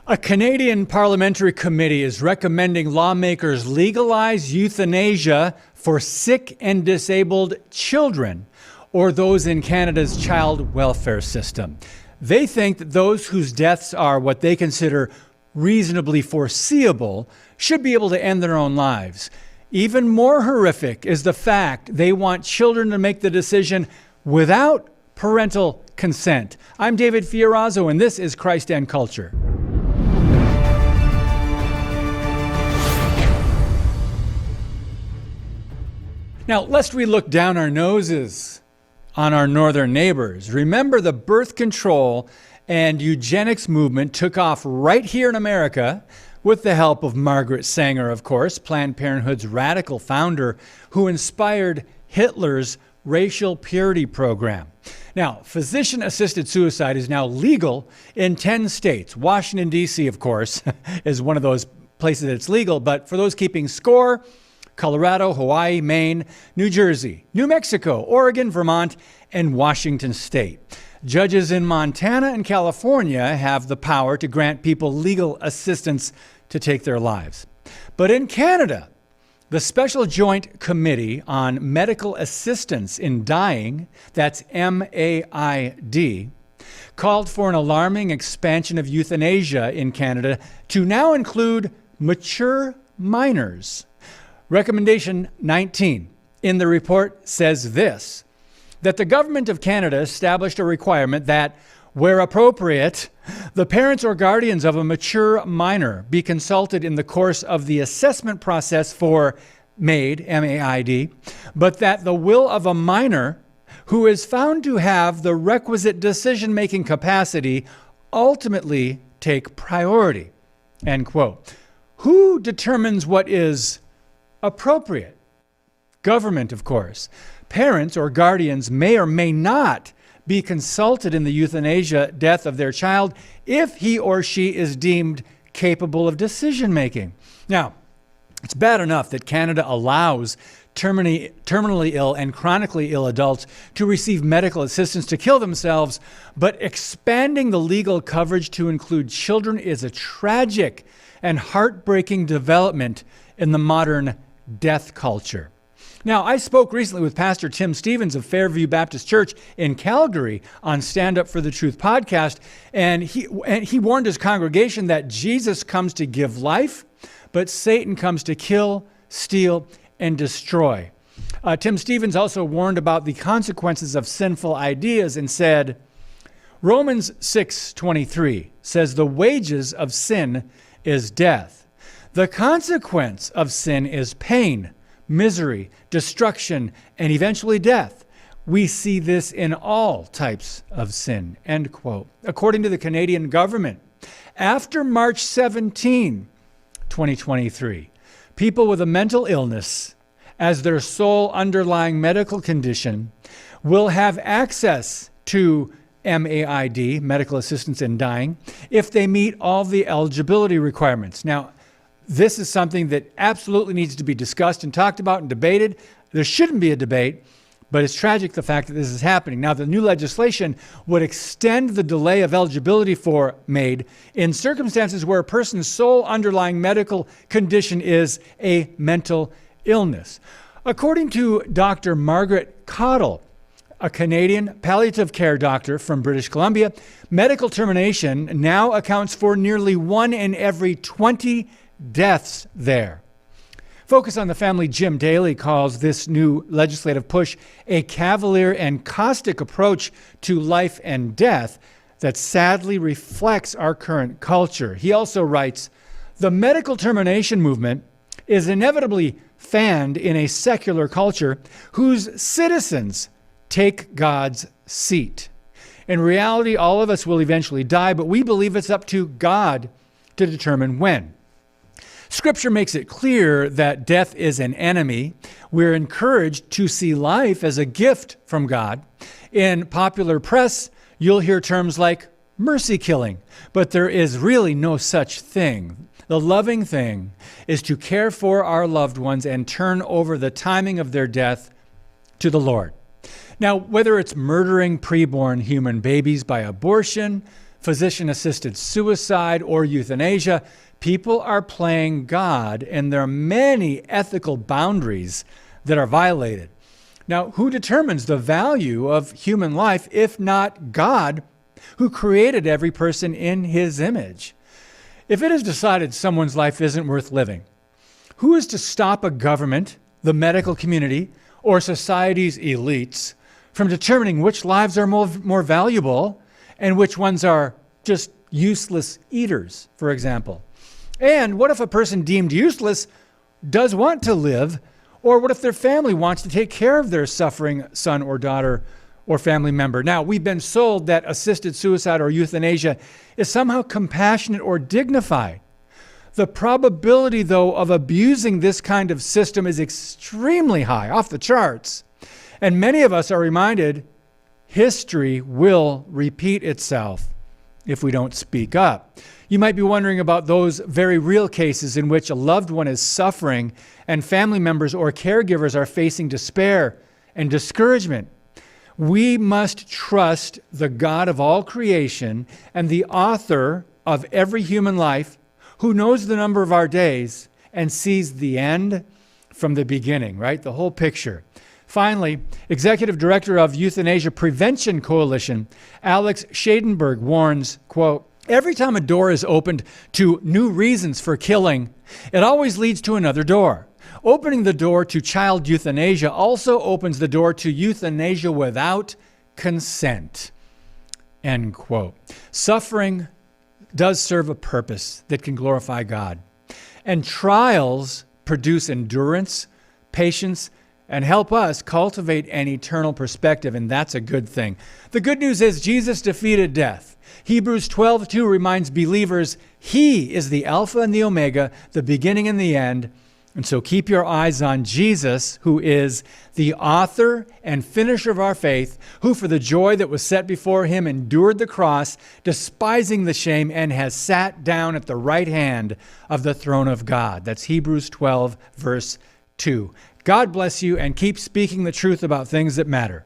A Canadian Parliamentary committee is recommending lawmakers legalize euthanasia for sick and disabled children or those in Canada's child welfare system. They think that those whose deaths are what they consider reasonably foreseeable should be able to end their own lives. Even more horrific is the fact they want children to make the decision without parental consent. I'm David Fiorazzo, and this is Christ and Culture. Now, lest we look down our noses on our northern neighbors, remember the birth control and eugenics movement took off right here in America with the help of Margaret Sanger, of course, Planned Parenthood's radical founder, who inspired Hitler's racial purity program. Now, physician-assisted suicide is now legal in 10 states. Washington, D.C., of course, is one of those places that's legal, but for those keeping score, Colorado, Hawaii, Maine, New Jersey, New Mexico, Oregon, Vermont, and Washington State. Judges in Montana and California have the power to grant people legal assistance to take their lives. But in Canada, the Special Joint Committee on Medical Assistance in Dying, that's MAID, called for an alarming expansion of euthanasia in Canada to now include mature minors. Recommendation 19 in the report says this, that the Government of Canada established a requirement that, where appropriate, the parents or guardians of a mature minor be consulted in the course of the assessment process for MAID, M-A-I-D, but that the will of a minor who is found to have the requisite decision-making capacity ultimately take priority, end quote. Who determines what is appropriate? Government, of course. Parents or guardians may or may not be consulted in the euthanasia death of their child if he or she is deemed capable of decision-making. Now, it's bad enough that Canada allows terminally ill and chronically ill adults to receive medical assistance to kill themselves, but expanding the legal coverage to include children is a tragic and heartbreaking development in the modern death culture. Now, I spoke recently with Pastor Tim Stevens of Fairview Baptist Church in Calgary on Stand Up for the Truth podcast, and he warned his congregation that Jesus comes to give life, but Satan comes to kill, steal, and destroy. Tim Stevens also warned about the consequences of sinful ideas and said, Romans 6:23 says the wages of sin is death. The consequence of sin is pain, misery, destruction, and eventually death. We see this in all types of sin, end quote. According to the Canadian government, after March 17, 2023, people with a mental illness as their sole underlying medical condition will have access to MAID, medical assistance in dying, if they meet all the eligibility requirements. Now, this is something that absolutely needs to be discussed and talked about and debated. There shouldn't be a debate, but it's tragic the fact that this is happening. Now, the new legislation would extend the delay of eligibility for MAID in circumstances where a person's sole underlying medical condition is a mental illness. According to Dr. Margaret Cottle, a Canadian palliative care doctor from British Columbia, medical termination now accounts for nearly 1 in every 20 deaths there. Focus on the Family Jim Daly calls this new legislative push a cavalier and caustic approach to life and death that sadly reflects our current culture. He also writes, the medical termination movement is inevitably fanned in a secular culture whose citizens take God's seat. In reality, all of us will eventually die, but we believe it's up to God to determine when. Scripture makes it clear that death is an enemy. We're encouraged to see life as a gift from God. In popular press, you'll hear terms like mercy killing, but there is really no such thing. The loving thing is to care for our loved ones and turn over the timing of their death to the Lord. Now, whether it's murdering preborn human babies by abortion, physician-assisted suicide, or euthanasia, people are playing God, and there are many ethical boundaries that are violated. Now, who determines the value of human life if not God, who created every person in his image? If it is decided someone's life isn't worth living, who is to stop a government, the medical community, or society's elites from determining which lives are more valuable and which ones are just useless eaters, for example? And what if a person deemed useless does want to live? Or what if their family wants to take care of their suffering son or daughter or family member? Now, we've been sold that assisted suicide or euthanasia is somehow compassionate or dignified. The probability, though, of abusing this kind of system is extremely high, off the charts. And many of us are reminded history will repeat itself if we don't speak up. You might be wondering about those very real cases in which a loved one is suffering and family members or caregivers are facing despair and discouragement. We must trust the God of all creation and the author of every human life, who knows the number of our days and sees the end from the beginning, right? The whole picture. Finally, Executive Director of Euthanasia Prevention Coalition, Alex Schadenberg, warns, quote, "Every time a door is opened to new reasons for killing, it always leads to another door. Opening the door to child euthanasia also opens the door to euthanasia without consent." End quote. Suffering does serve a purpose that can glorify God. And trials produce endurance, patience, and help us cultivate an eternal perspective, and that's a good thing. The good news is Jesus defeated death. Hebrews 12:2 reminds believers he is the Alpha and the Omega, the beginning and the end. And so keep your eyes on Jesus, who is the author and finisher of our faith, who for the joy that was set before him endured the cross, despising the shame, and has sat down at the right hand of the throne of God. That's Hebrews 12, verse 2. God bless you, and keep speaking the truth about things that matter.